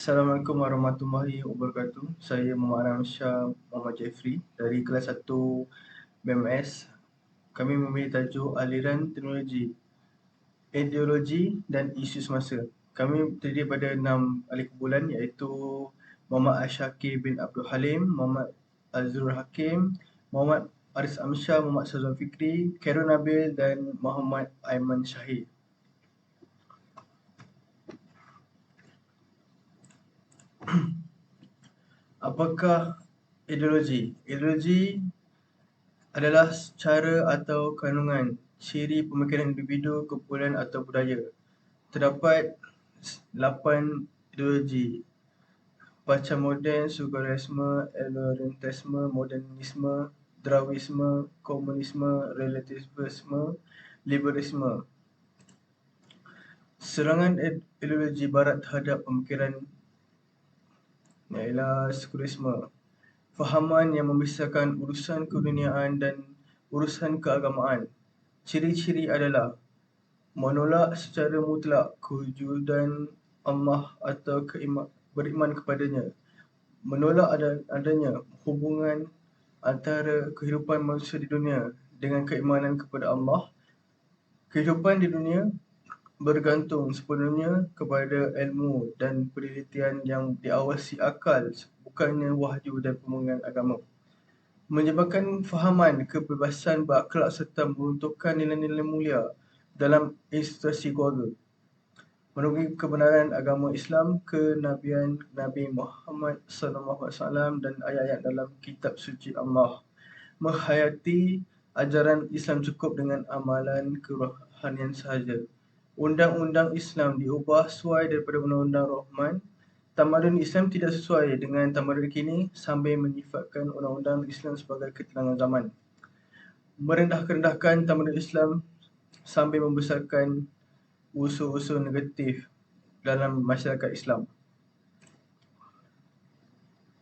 Assalamualaikum warahmatullahi wabarakatuh. Saya Muhammad Ramsyah Muhammad Jeffrey dari kelas 1 BMS. Kami memilih tajuk aliran teknologi, ideologi dan isu semasa. Kami terdiri pada 6 ahli kumpulan iaitu Muhammad Ashakir bin Abdul Halim, Muhammad Azrul Hakim, Muhammad Aris Amsyah, Muhammad Sazwan Fikri, Khairul Nabil dan Muhammad Aiman Syahid. Apakah ideologi? Ideologi adalah cara atau kandungan ciri pemikiran individu, kumpulan atau budaya. Terdapat 8 ideologi: Baca moden, sekularisme, orientalisme, modernisme, Drawisme, komunisme, relativisme, liberalisme. Serangan ideologi barat terhadap pemikiran ialah sekularisme. Fahaman yang memisahkan urusan keduniaan dan urusan keagamaan. Ciri-ciri adalah menolak secara mutlak kewujudan Allah atau beriman kepadanya, menolak adanya hubungan antara kehidupan manusia di dunia dengan keimanan kepada Allah. Kehidupan di dunia bergantung sepenuhnya kepada ilmu dan penelitian yang diawasi akal, bukannya wahyu dan permohonan agama. Menyebabkan fahaman kebebasan berakhlak serta meruntuhkan nilai-nilai mulia dalam institusi keluarga. Merugi kebenaran agama Islam, kenabian Nabi Muhammad SAW dan ayat-ayat dalam kitab suci Allah. Menghayati ajaran Islam cukup dengan amalan kerohanian sahaja. Undang-undang Islam diubah sesuai daripada Undang-Undang Rahman. Tamadun Islam tidak sesuai dengan tamadun kini sambil menyifatkan Undang-Undang Islam sebagai ketenangan zaman. Merendah-rendahkan tamadun Islam sambil membesarkan unsur-unsur negatif dalam masyarakat Islam.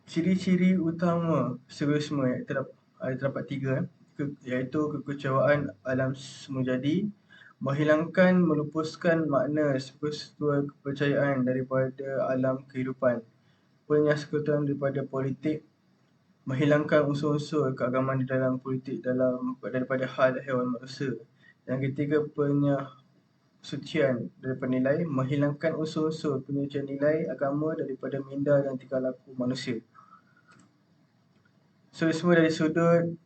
Ciri-ciri utama sekularisme terdapat 3, iaitu kekecewaan alam semula jadi, menghilangkan, melupuskan makna sesuatu kepercayaan daripada alam kehidupan, penyekutuan daripada politik, menghilangkan unsur-unsur keagamaan di dalam politik daripada hal hewan manusia. Yang ketiga, penyasucian daripada nilai, menghilangkan unsur-unsur penyucian nilai agama daripada minda dan tingkah laku manusia. Semua dari sudut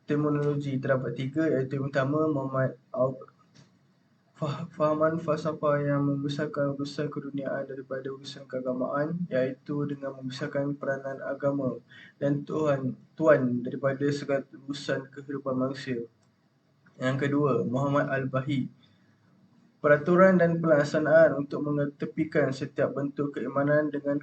terminologi terdapat 3, iaitu yang pertama, fahaman falsafah yang membesarkan urusan keduniaan daripada urusan keagamaan, iaitu dengan membesarkan peranan agama dan Tuhan daripada segala urusan kehidupan manusia. Yang kedua, Muhammad Al-Bahi, peraturan dan pelaksanaan untuk mengetepikan setiap bentuk keimanan dengan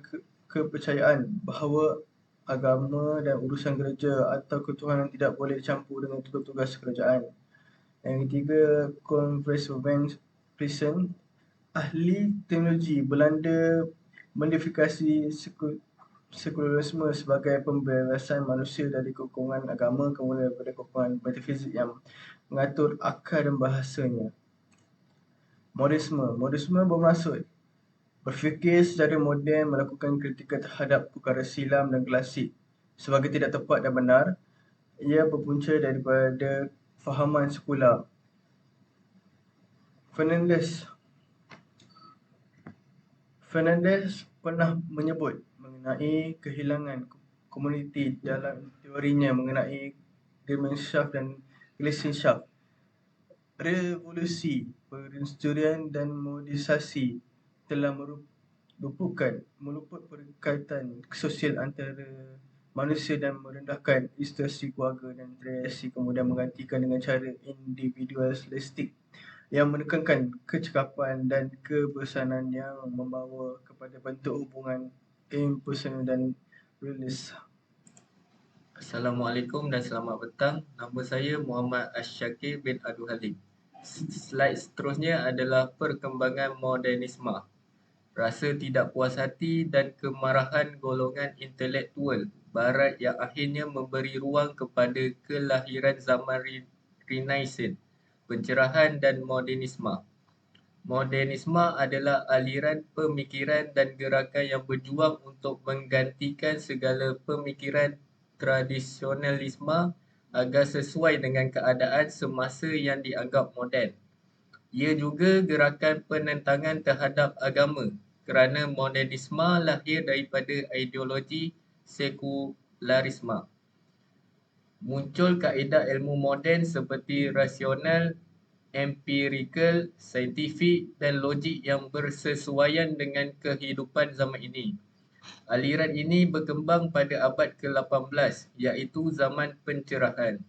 kepercayaan bahawa agama dan urusan gereja atau ketuhanan tidak boleh dicampur dengan tugas-tugas kerajaan. Yang ketiga, Converse Van Prison, ahli teknologi Belanda modifikasi sekularisme sebagai pembebasan manusia dari kekongan agama kemudian daripada kekongan metafizik yang mengatur akal dan bahasanya. Modernisme bermaksud berfikir secara moden, melakukan kritikal terhadap perkara silam dan klasik sebagai tidak tepat dan benar. Ia berpunca daripada fahaman sekular. Fernandez pernah menyebut mengenai kehilangan komuniti dalam teorinya mengenai Gemeinschaft dan Gesellschaft. Revolusi perindustrian dan modernisasi telah meluput perkaitan sosial antara manusia dan merendahkan institusi keluarga dan tradisi, kemudian menggantikan dengan cara individualistik yang menekankan kecekapan dan kebersamaan yang membawa kepada bentuk hubungan impersonal dan realis. Assalamualaikum dan selamat petang. Nama saya Muhammad Ashakir bin Abdul Halim. Slide seterusnya adalah perkembangan modernisme. Rasa tidak puas hati dan kemarahan golongan intelektual Barat yang akhirnya memberi ruang kepada kelahiran zaman Renaissance, pencerahan dan modernisme. Modernisme adalah aliran pemikiran dan gerakan yang berjuang untuk menggantikan segala pemikiran tradisionalisme agar sesuai dengan keadaan semasa yang dianggap moden. Ia juga gerakan penentangan terhadap agama kerana modernisme lahir daripada ideologi sekularisme. Muncul kaedah ilmu moden seperti rasional, empirikal, saintifik dan logik yang bersesuaian dengan kehidupan zaman ini. Aliran ini berkembang pada abad ke-18 iaitu zaman pencerahan.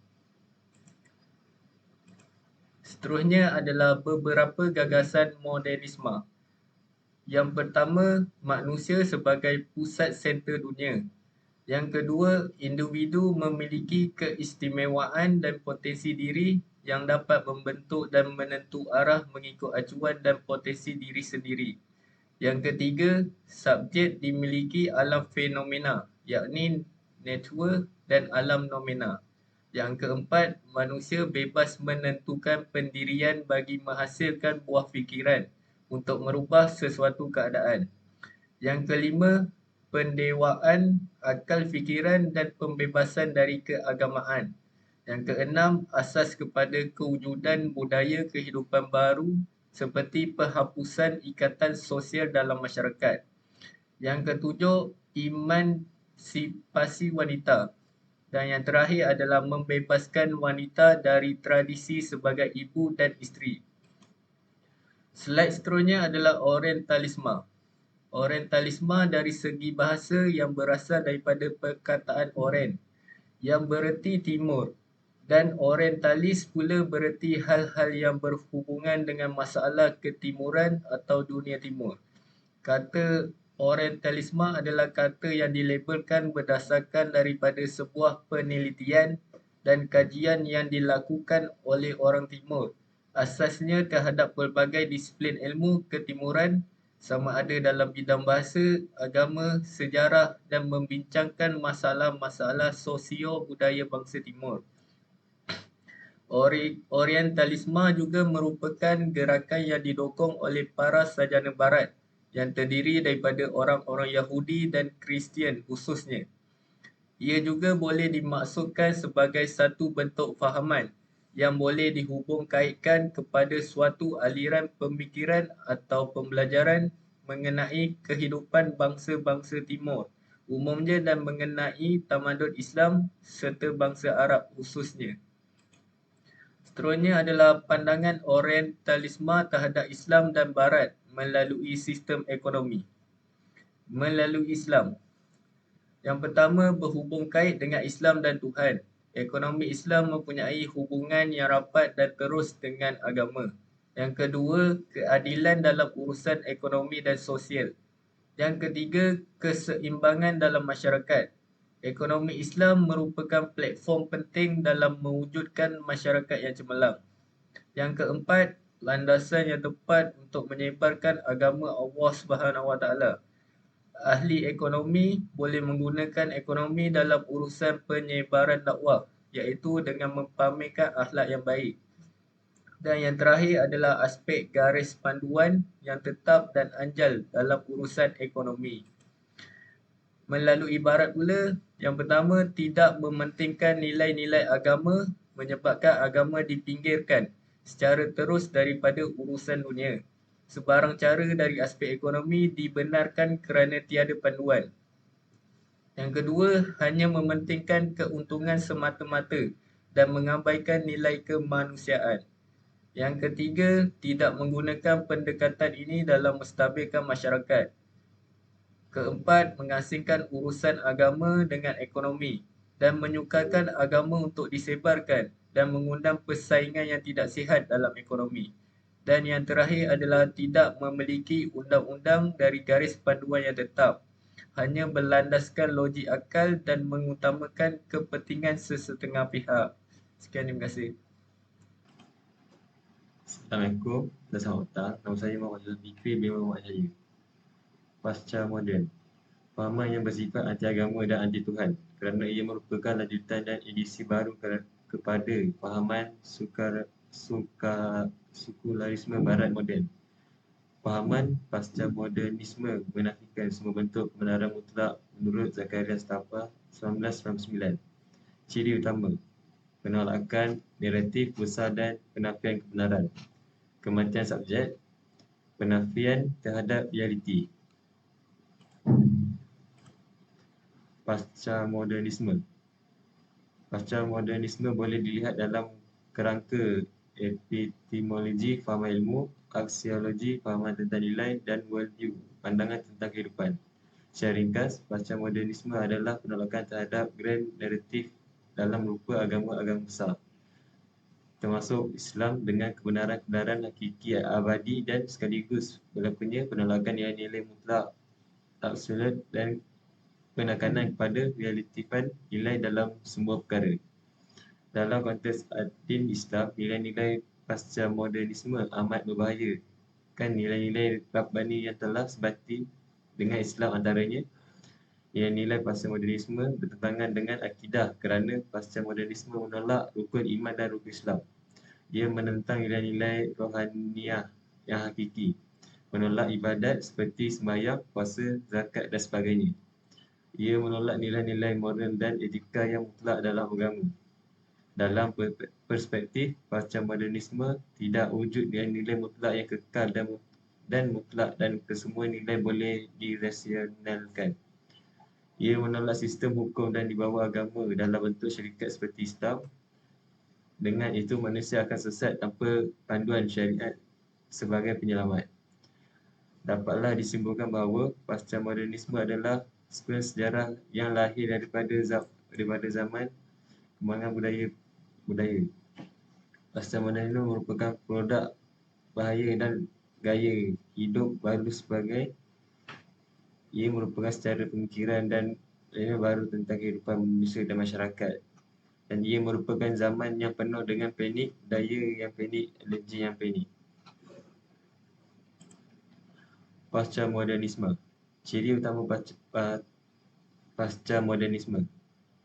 Seterusnya adalah beberapa gagasan modernisme. Yang pertama, manusia sebagai pusat center dunia. Yang kedua, individu memiliki keistimewaan dan potensi diri yang dapat membentuk dan menentu arah mengikut acuan dan potensi diri sendiri. Yang ketiga, subjek dimiliki alam fenomena, yakni nature dan alam nomena. Yang keempat, manusia bebas menentukan pendirian bagi menghasilkan buah fikiran untuk merubah sesuatu keadaan. Yang kelima, pendewaan akal fikiran dan pembebasan dari keagamaan. Yang keenam, asas kepada kewujudan budaya kehidupan baru seperti penghapusan ikatan sosial dalam masyarakat. Yang ketujuh, emansipasi wanita. Dan yang terakhir adalah membebaskan wanita dari tradisi sebagai ibu dan isteri. Slide seterusnya adalah orientalisme. Orientalisme dari segi bahasa yang berasal daripada perkataan orient yang bererti timur dan orientalis pula bererti hal-hal yang berhubungan dengan masalah ketimuran atau dunia timur. Kata orientalisme adalah kata yang dilabelkan berdasarkan daripada sebuah penelitian dan kajian yang dilakukan oleh orang timur, asasnya terhadap pelbagai disiplin ilmu ketimuran sama ada dalam bidang bahasa, agama, sejarah dan membincangkan masalah-masalah sosio-budaya bangsa timur. Orientalisme juga merupakan gerakan yang didokong oleh para sarjana barat yang terdiri daripada orang-orang Yahudi dan Kristian khususnya. Ia juga boleh dimaksudkan sebagai satu bentuk fahaman yang boleh dihubung kaitkan kepada suatu aliran pemikiran atau pembelajaran mengenai kehidupan bangsa-bangsa timur umumnya dan mengenai tamadun Islam serta bangsa Arab khususnya. Seterusnya adalah pandangan orientalisme terhadap Islam dan Barat melalui sistem ekonomi. Melalui Islam. Yang pertama, berhubung kait dengan Islam dan Tuhan. Ekonomi Islam mempunyai hubungan yang rapat dan terus dengan agama. Yang kedua, keadilan dalam urusan ekonomi dan sosial. Yang ketiga, keseimbangan dalam masyarakat. Ekonomi Islam merupakan platform penting dalam mewujudkan masyarakat yang cemerlang. Yang keempat, landasan yang tepat untuk menyebarkan agama Allah SWT. Ahli ekonomi boleh menggunakan ekonomi dalam urusan penyebaran dakwah, iaitu dengan mempamerkan akhlak yang baik. Dan yang terakhir adalah aspek garis panduan yang tetap dan anjal dalam urusan ekonomi. Melalui Barat pula, yang pertama, tidak mementingkan nilai-nilai agama menyebabkan agama dipinggirkan secara terus daripada urusan dunia. Sebarang cara dari aspek ekonomi dibenarkan kerana tiada panduan. Yang kedua, hanya mementingkan keuntungan semata-mata dan mengabaikan nilai kemanusiaan. Yang ketiga, tidak menggunakan pendekatan ini dalam menstabilkan masyarakat. Keempat, mengasingkan urusan agama dengan ekonomi dan menyukarkan agama untuk disebarkan dan mengundang persaingan yang tidak sihat dalam ekonomi. Dan yang terakhir adalah tidak memiliki undang-undang dari garis panduan yang tetap, hanya berlandaskan logik akal dan mengutamakan kepentingan sesetengah pihak. Sekian, terima kasih. Assalamualaikum dan selamat petang. Nama saya Muhammad Zulfikri bin Muhammad Yahya. Pasca moden. Fahaman yang bersifat anti agama dan anti Tuhan kerana ia merupakan lanjutan dan edisi baru kepada fahaman sekularisme barat moden. Pahaman pasca-modernisme menafikan semua bentuk kebenaran mutlak menurut Zakaria Stapa 1999. Ciri utama: penolakan naratif besar dan penafian kebenaran. Kematian subjek, penafian terhadap realiti. Pasca-modernisme. Pasca-modernisme boleh dilihat dalam kerangka epistemologi fahaman ilmu, aksiologi fahaman tentang nilai, dan worldview pandangan tentang kehidupan. Secara ringkas, pasca-modernisme adalah penolakan terhadap grand naratif dalam rupa agama-agama besar, termasuk Islam, dengan kebenaran-kebenaran hakiki abadi, dan sekaligus berlakunya penolakan nilai-nilai mutlak, absolut, dan penekanan kepada relatifan nilai dalam semua perkara. Dalam konteks adin Islam, nilai-nilai pasca-modernisme amat berbahaya. Kan nilai-nilai Rabbani yang telah sebati dengan Islam antaranya. Nilai-nilai pasca-modernisme bertentangan dengan akidah kerana pasca-modernisme menolak rukun iman dan rukun Islam. Ia menentang nilai-nilai rohaniah yang hakiki, menolak ibadat seperti sembahyang, puasa, zakat dan sebagainya. Ia menolak nilai-nilai moral dan etika yang mutlak dalam agama. Dalam perspektif pasca-modernisme, tidak wujud nilai-nilai mutlak yang kekal dan mutlak, dan kesemua nilai boleh dirasionalkan. Ia menolak sistem hukum dan dibawa agama dalam bentuk syarikat seperti Islam. Dengan itu, manusia akan sesat tanpa panduan syariat sebagai penyelamat. Dapatlah disimpulkan bahawa pasca-modernisme adalah sejarah yang lahir daripada zaman kembangan budaya. Pasca-modernisme merupakan produk bahaya dan gaya hidup baru sebagai ia merupakan secara pemikiran dan baru tentang kehidupan manusia dan masyarakat. Dan ia merupakan zaman yang penuh dengan panik, daya yang panik, alergi yang panik. Pasca-modernisme. Ciri utama pasca-modernisme: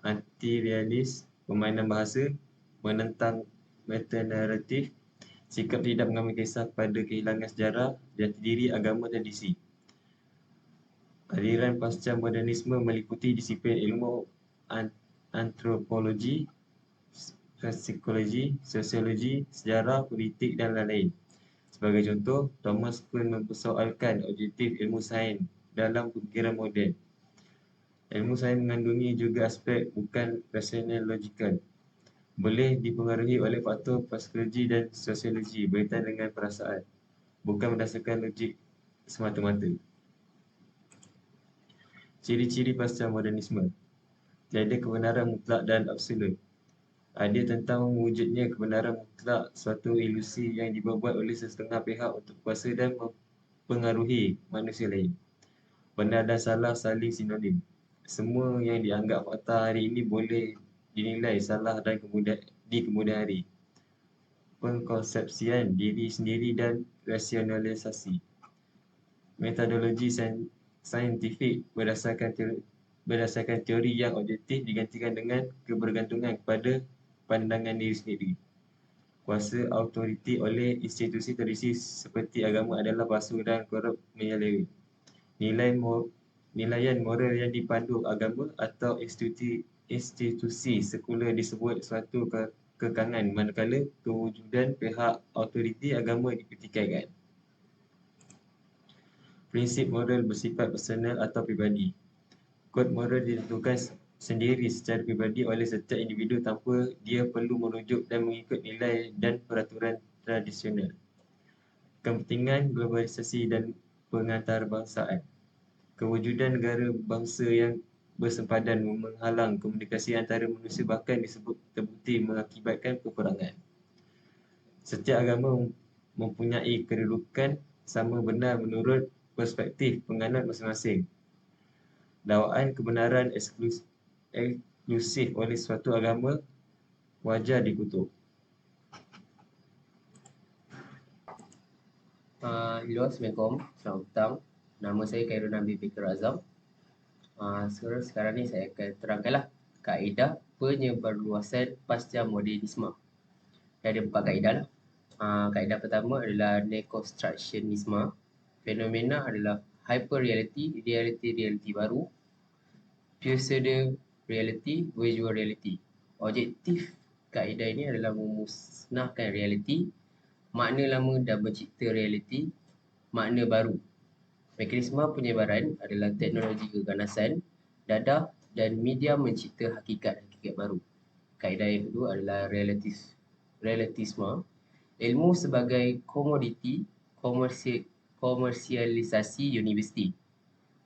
anti-realis, permainan bahasa, menentang metanaratif, sikap tidak mengambil kisah pada kehilangan sejarah, jati diri, agama, tradisi. Aliran pasca-modernisme meliputi disiplin ilmu antropologi, psikologi, sosiologi, sejarah, politik dan lain-lain. Sebagai contoh, Thomas Kuhn mempersoalkan objektif ilmu sains dalam pemikiran moden. Ilmu sains mengandungi juga aspek bukan rasional logikal. Boleh dipengaruhi oleh faktor psikologi dan sosiologi berkaitan dengan perasaan, bukan berdasarkan logik semata-mata. Ciri-ciri pasca-modernisme: tiada kebenaran mutlak dan absolut. Ada tentang wujudnya kebenaran mutlak, suatu ilusi yang dibuat oleh sesetengah pihak untuk kuasa dan mempengaruhi manusia lain. Benar dan salah saling sinonim. Semua yang dianggap fakta hari ini boleh dinilai salah dan di kemudian hari. Pengkonsepsian diri sendiri dan rasionalisasi. Metodologi saintifik berdasarkan teori yang objektif digantikan dengan kebergantungan kepada pandangan diri sendiri. Kuasa autoriti oleh institusi tradisi seperti agama adalah palsu dan korup menyalahi. Nilaian moral yang dipandu agama atau institusi sekular disebut suatu kekangan, manakala kewujudan pihak autoriti agama dipertikaikan. Prinsip moral bersifat personal atau pribadi. Kod moral ditentukan sendiri secara pribadi oleh setiap individu tanpa dia perlu merujuk dan mengikut nilai dan peraturan tradisional. Kepentingan globalisasi dan pengantarbangsaan. Kewujudan negara bangsa yang bersempadan menghalang komunikasi antara manusia, bahkan terbukti mengakibatkan peperangan. Setiap agama mempunyai kedudukan sama benar menurut perspektif penganut masing-masing. Dakwaan kebenaran eksklusif oleh suatu agama wajar dikutuk. Hello, Assalamualaikum. Selamat petang. Nama saya Khairul Nabi Fikir Azam. Sekarang ni saya akan terangkanlah kaedah penyebarluasan pasca modernisme. Saya ada 4 kaedah lah. Kaedah pertama adalah deconstructionisme. Fenomena adalah hyperreality, reality baru, pseudo reality, visual reality. Objektif kaedah ini adalah memusnahkan reality, makna lama dan mencipta reality, makna baru. Mekanisme penyebaran adalah teknologi keganasan, dadah dan media mencipta hakikat-hakikat baru. Kaedah yang kedua adalah relativisme. Ilmu sebagai komoditi, komersialisasi universiti.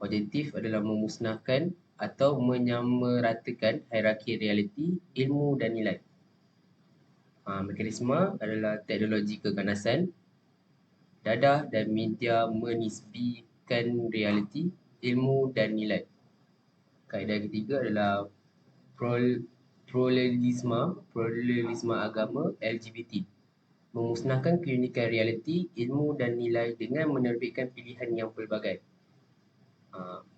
Objektif adalah memusnahkan atau menyamaratakan hierarki realiti, ilmu dan nilai. Mekanisme adalah teknologi keganasan, dadah dan media menisbikan realiti, ilmu dan nilai. Kaedah ketiga adalah pluralisme agama, LGBT. Memusnahkan keunikan realiti, ilmu dan nilai dengan menerbitkan pilihan yang pelbagai.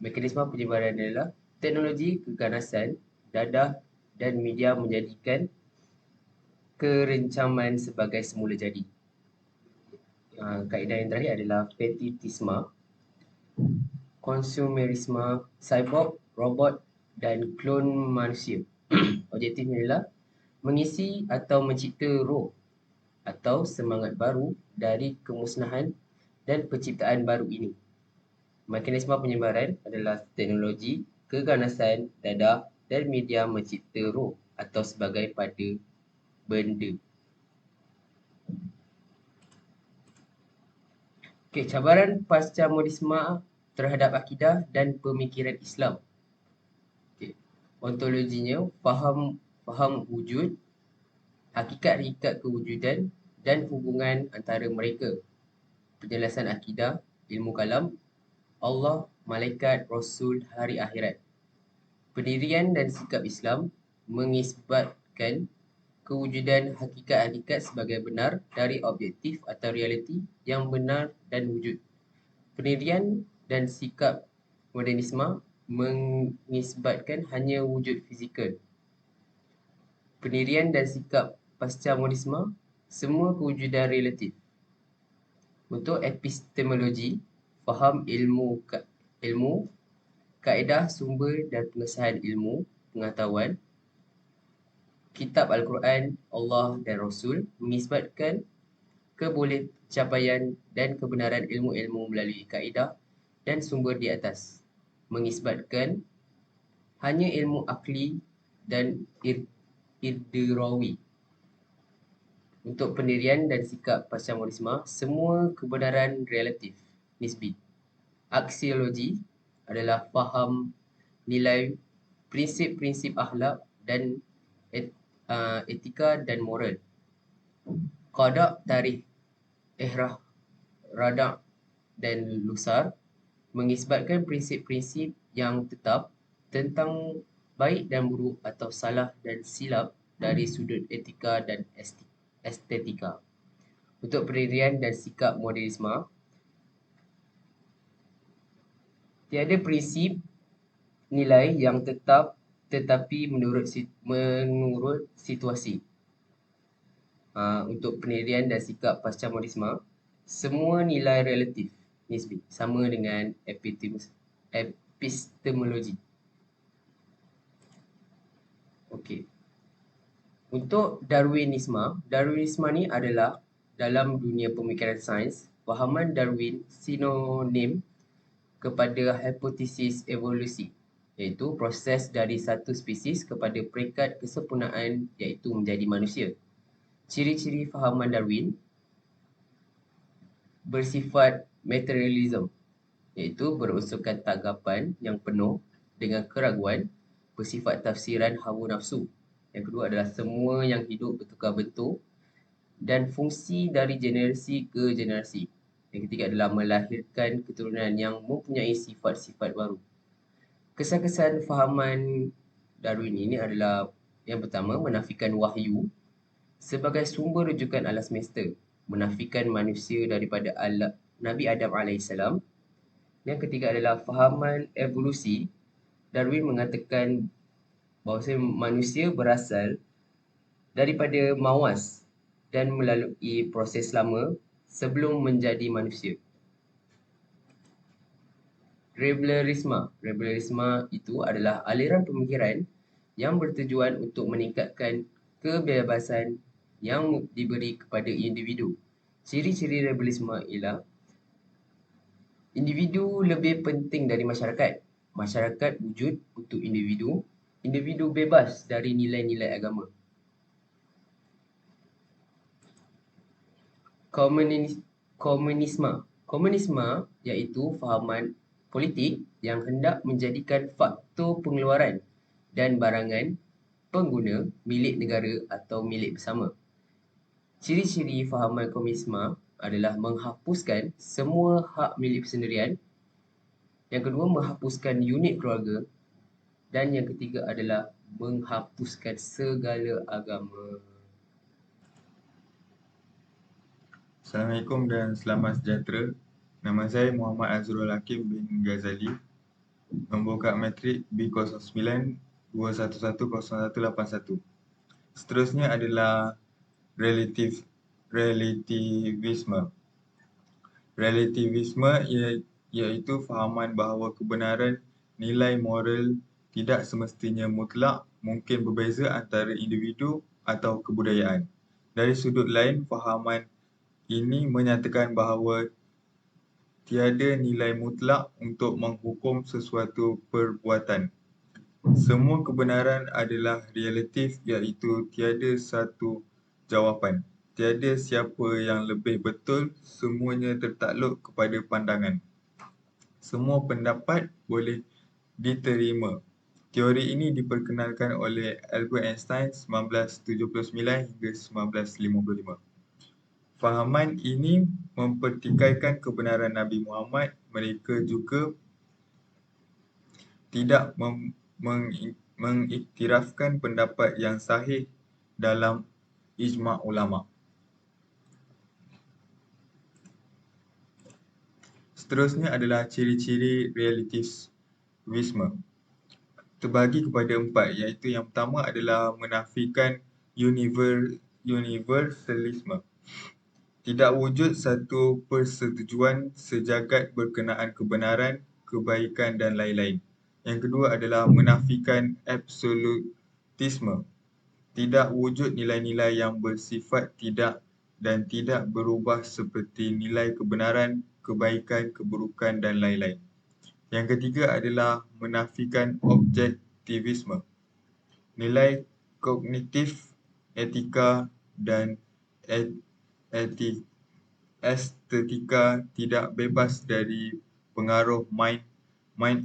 Mekanisme penyebaran adalah teknologi keganasan, dadah dan media menjadikan kerencaman sebagai semula jadi. Kaedah yang terakhir adalah fetishisme, konsumerisme, cyborg, robot dan klon manusia. Objektifnya adalah mengisi atau mencipta roh atau semangat baru dari kemusnahan dan penciptaan baru ini. Mekanisme penyebaran adalah teknologi, keganasan, dadah dan media mencipta roh atau sebagai pada benda. Cabaran pasca modisme terhadap akidah dan pemikiran Islam. Ontologinya, faham wujud, hakikat kewujudan dan hubungan antara mereka. Penjelasan akidah, ilmu kalam, Allah, malaikat, rasul, hari akhirat. Pendirian dan sikap Islam mengisbatkan kewujudan hakikat-hakikat sebagai benar dari objektif atau realiti yang benar dan wujud. Pendirian dan sikap modernisme mengisbatkan hanya wujud fizikal. Pendirian dan sikap pasca modernisme, semua kewujudan relatif. Untuk epistemologi, faham ilmu, kaedah sumber dan pengesahan ilmu, pengetahuan, kitab Al-Quran, Allah dan Rasul mengisbatkan keboleh capaian dan kebenaran ilmu-ilmu melalui kaedah dan sumber di atas. Mengisbatkan hanya ilmu akli dan idrawi. Untuk pendirian dan sikap pasca modernisme, semua kebenaran relatif, nisbi. Aksiologi adalah faham nilai, prinsip-prinsip akhlak dan etika dan moral. Qada, tarikh, radak dan lusar mengisbatkan prinsip-prinsip yang tetap tentang baik dan buruk atau salah dan silap dari sudut etika dan estetika. Untuk pendirian dan sikap modernisme, tiada prinsip nilai yang tetap tetapi menurut situasi. Untuk pendirian dan sikap pasca modernisme, semua nilai relatif, nisbi, sama dengan epistemologi. Okey. Untuk Darwinisme ni adalah dalam dunia pemikiran sains, fahaman Darwin sinonim kepada hipotesis evolusi, iaitu proses dari satu spesies kepada peringkat kesempurnaan iaitu menjadi manusia. Ciri-ciri fahaman Darwin bersifat materialism, iaitu berunsurkan tanggapan yang penuh dengan keraguan, bersifat tafsiran hawa nafsu. Yang kedua adalah semua yang hidup bertukar bentuk dan fungsi dari generasi ke generasi. Yang ketiga adalah melahirkan keturunan yang mempunyai sifat-sifat baru. Kesan-kesan fahaman Darwin ini adalah yang pertama, menafikan wahyu sebagai sumber rujukan alam semesta, menafikan manusia daripada Nabi Adam AS. Yang ketiga adalah fahaman evolusi. Darwin mengatakan bahawa manusia berasal daripada mawas dan melalui proses lama sebelum menjadi manusia. Rebellisme itu adalah aliran pemikiran yang bertujuan untuk meningkatkan kebebasan yang diberi kepada individu. Ciri-ciri rebelisme ialah individu lebih penting dari masyarakat. Masyarakat wujud untuk individu. Individu bebas dari nilai-nilai agama. Komunisme iaitu fahaman politik yang hendak menjadikan faktor pengeluaran dan barangan pengguna milik negara atau milik bersama. Ciri-ciri fahaman komunisme adalah menghapuskan semua hak milik persendirian. Yang kedua, menghapuskan unit keluarga. Dan yang ketiga adalah menghapuskan segala agama. Assalamualaikum dan selamat sejahtera. Nama saya Muhammad Azrul Hakim bin Ghazali. Nombor kad matrik B09 2110181. Seterusnya adalah relativisme. Relativisme iaitu fahaman bahawa kebenaran nilai moral tidak semestinya mutlak, mungkin berbeza antara individu atau kebudayaan. Dari sudut lain, fahaman ini menyatakan bahawa tiada nilai mutlak untuk menghukum sesuatu perbuatan. Semua kebenaran adalah relatif, iaitu tiada satu jawapan. Tiada siapa yang lebih betul, semuanya tertakluk kepada pandangan. Semua pendapat boleh diterima. Teori ini diperkenalkan oleh Albert Einstein 1979 hingga 1955. Fahaman ini mempertikaikan kebenaran Nabi Muhammad. Mereka juga tidak mengiktirafkan pendapat yang sahih dalam ijma' ulama'. Seterusnya adalah ciri-ciri relativisme. Terbagi kepada 4, iaitu yang pertama adalah menafikan universalisme. Tidak wujud satu persetujuan sejagat berkenaan kebenaran, kebaikan dan lain-lain. Yang kedua adalah menafikan absolutisme. Tidak wujud nilai-nilai yang bersifat tidak dan tidak berubah seperti nilai kebenaran, kebaikan, keburukan dan lain-lain. Yang ketiga adalah menafikan objektivisme. Nilai kognitif, etika dan estetika tidak bebas dari pengaruh mind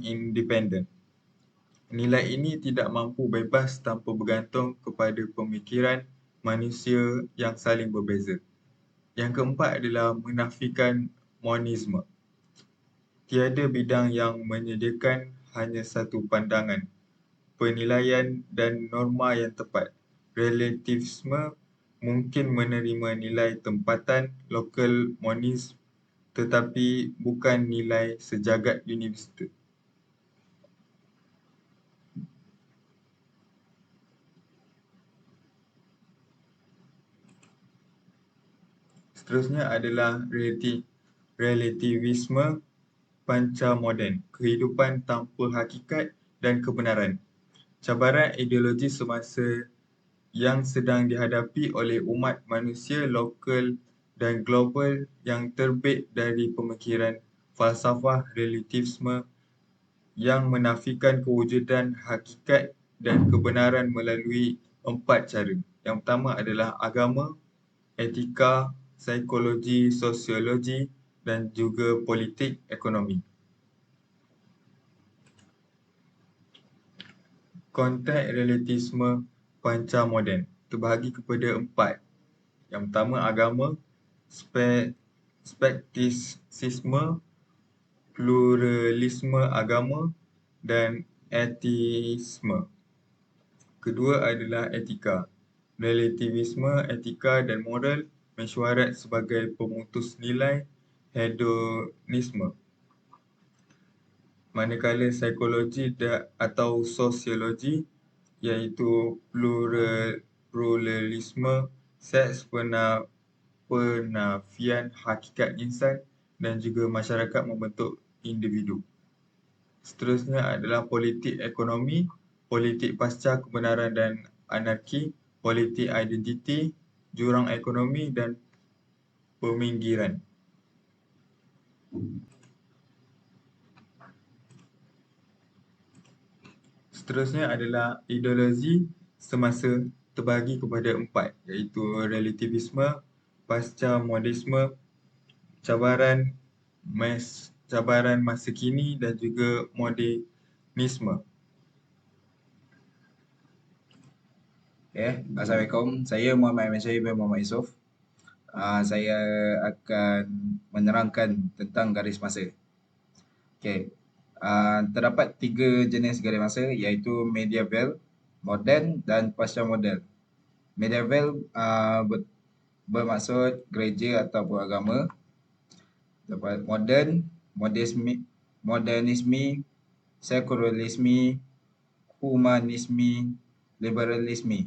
independent. Nilai ini tidak mampu bebas tanpa bergantung kepada pemikiran manusia yang saling berbeza. Yang keempat adalah menafikan monisme. Tiada bidang yang menyediakan hanya satu pandangan, penilaian dan norma yang tepat. Relativisme mungkin menerima nilai tempatan lokal monisme tetapi bukan nilai sejagat universal. Seterusnya adalah relativisme panca moden, kehidupan tanpa hakikat dan kebenaran. Cabaran ideologi semasa yang sedang dihadapi oleh umat manusia lokal dan global yang terbit dari pemikiran falsafah relativisme yang menafikan kewujudan hakikat dan kebenaran melalui 4 cara. Yang pertama adalah agama, etika, psikologi, sosiologi dan juga politik, ekonomi. Konteks relativisme panca moden terbahagi kepada 4. Yang pertama agama, skeptisisme, pluralisme agama dan ateisme. Kedua adalah etika. Relativisme, etika dan moral mesyuarat sebagai pemutus nilai hedonisme. Manakala psikologi atau sosiologi iaitu pluralisme, seks, penafian hakikat insan dan juga masyarakat membentuk individu. Seterusnya adalah politik ekonomi, politik pasca kebenaran dan anarki, politik identiti, jurang ekonomi dan peminggiran. Seterusnya adalah ideologi semasa terbagi kepada 4, iaitu relativisme, pasca modernisme, cabaran masa kini dan juga modernisme. Assalamualaikum. Saya Muhammad Ahmad Syahid bin Muhammad Yusof. Saya akan menerangkan tentang garis masa. Terdapat 3 jenis garis masa, iaitu medieval, moden dan pasca moden. Medieval bermaksud gereja ataupun agama. Moden, modernisme, sekularisme, humanisme, liberalisme.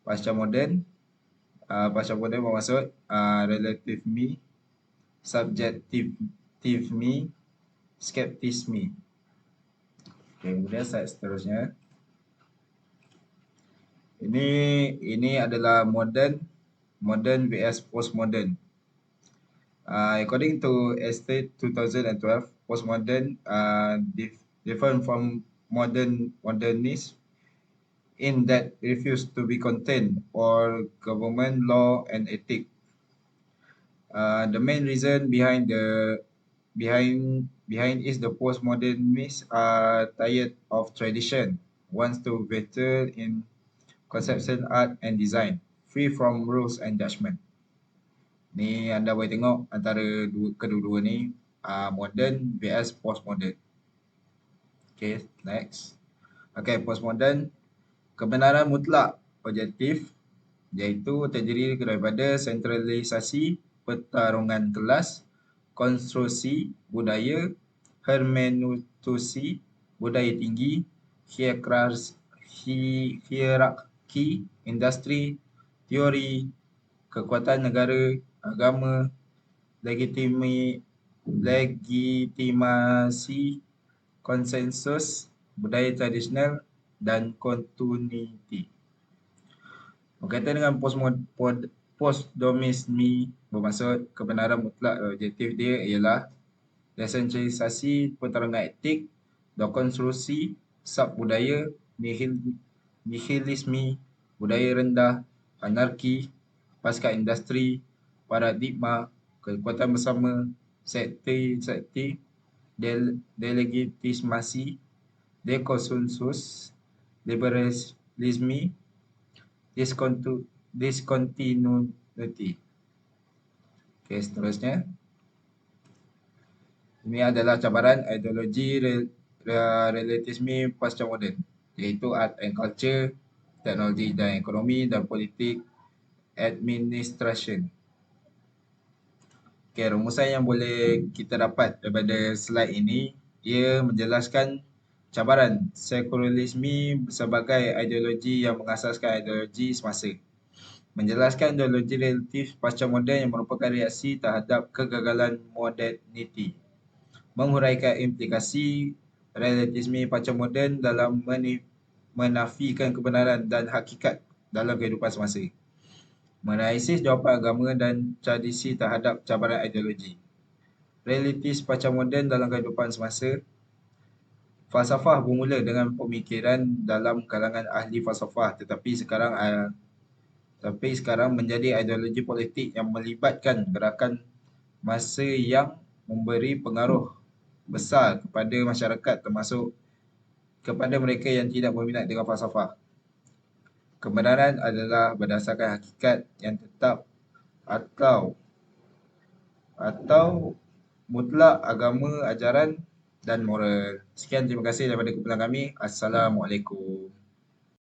Pasca moden bermaksud relativisme, subjektivisme, skeptisme. Kemudian slide seterusnya. Ini adalah modern vs postmodern. According to Estate 2012, postmodern different from modernist in that refuse to be contained or government law and ethic. The main reason behind is the postmodernists are tired of tradition, wants to better in conception, art and design, free from rules and judgment. Ni anda boleh tengok antara kedua-dua ni, modern vs postmodern. Next. Postmodern, kebenaran mutlak objektif, iaitu terdiri daripada sentralisasi pertarungan kelas, konstruksi budaya, hermeneutusi budaya tinggi, hierarki industri, teori kekuatan negara, agama, legitimasi, konsensus, budaya tradisional dan continuity. Berkaitan dengan postmodernisme bermaksud kebenaran mutlak objektif dia ialah desentralisasi pertarungan etik, dekonstruksi, sub-budaya, nihilisme, budaya rendah, anarki, pasca industri, paradigma, kekuatan bersama, sekte, delegitimasi, dekonsensus, liberalisme, discontinuity. Seterusnya. Ini adalah cabaran ideologi relativisme pasca moden, iaitu art and culture, teknologi dan ekonomi dan politik administration. Rumusan yang boleh kita dapat daripada slide ini, ia menjelaskan cabaran sekularisme sebagai ideologi yang mengasaskan ideologi semasa. Menjelaskan ideologi relatif pasca moden yang merupakan reaksi terhadap kegagalan moderniti. Menghuraikan implikasi relativisme pasca moden dalam menafikan kebenaran dan hakikat dalam kehidupan semasa. Menanalisis jawapan agama dan tradisi terhadap cabaran ideologi. Relativis pasca moden dalam kehidupan semasa. Falsafah bermula dengan pemikiran dalam kalangan ahli falsafah, tetapi sekarang menjadi ideologi politik yang melibatkan gerakan masa yang memberi pengaruh besar kepada masyarakat, termasuk kepada mereka yang tidak berminat dengan falsafah. Kebenaran adalah berdasarkan hakikat yang tetap atau mutlak, agama, ajaran dan moral. Sekian, terima kasih daripada kumpulan kami. Assalamualaikum.